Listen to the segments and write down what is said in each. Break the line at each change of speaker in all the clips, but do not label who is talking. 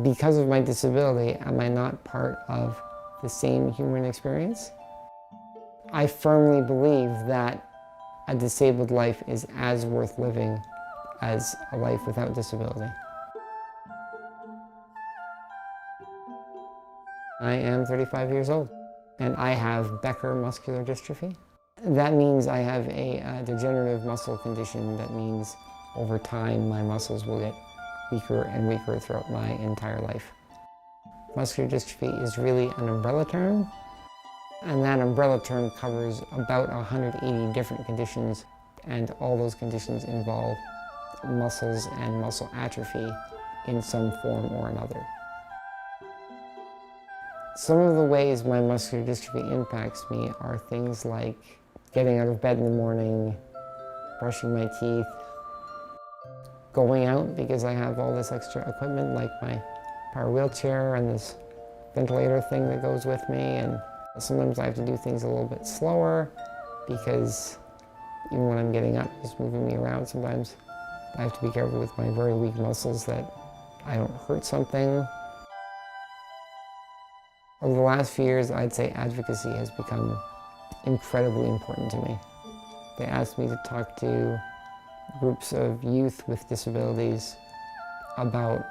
Because of my disability, am I not part of the same human experience? I firmly believe that a disabled life is as worth living as a life without disability. I am 35 years old, and I have Becker muscular dystrophy. That means I have a degenerative muscle condition that means over time my muscles will get weaker and weaker throughout my entire life. Muscular dystrophy is really an umbrella term, and that umbrella term covers about 180 different conditions, and all those conditions involve muscles and muscle atrophy in some form or another. Some of the ways my muscular dystrophy impacts me are things like getting out of bed in the morning, brushing my teeth, going out because I have all this extra equipment like my power wheelchair and this ventilator thing that goes with me, and sometimes I have to do things a little bit slower because even when I'm getting up, just moving me around, sometimes I have to be careful with my very weak muscles that I don't hurt something. Over the last few years, I'd say advocacy has become incredibly important to me. They asked me to talk to groups of youth with disabilities about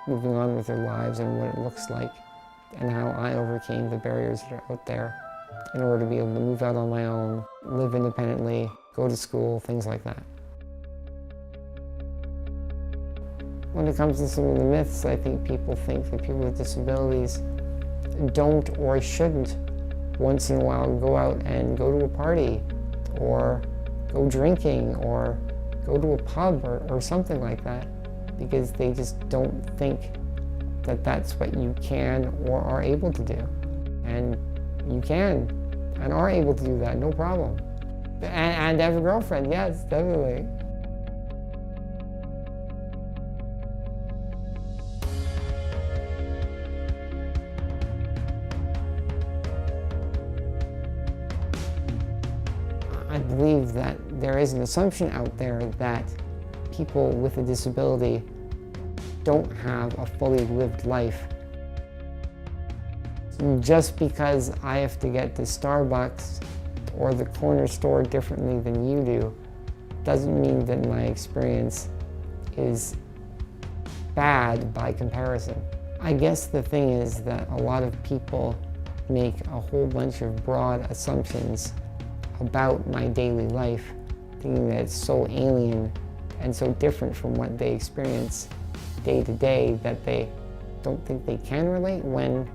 moving on with their lives and what it looks like, and how I overcame the barriers that are out there in order to be able to move out on my own, live independently, go to school, things like that. When it comes to some of the myths, I think people think that people with disabilities don't or shouldn't once in a while go out and go to a party or go drinking or go to a pub or something like that, because they just don't think that that's what you can or are able to do. And you can and are able to do that, no problem. And have a girlfriend, yes, definitely. I believe that there is an assumption out there that people with a disability don't have a fully lived life. Just because I have to get to Starbucks or the corner store differently than you do doesn't mean that my experience is bad by comparison. I guess the thing is that a lot of people make a whole bunch of broad assumptions about my daily life, thinking that it's so alien and so different from what they experience day to day that they don't think they can relate, when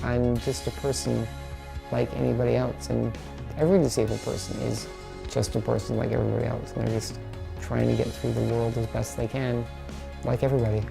I'm just a person like anybody else, and every disabled person is just a person like everybody else, and they're just trying to get through the world as best they can, like everybody.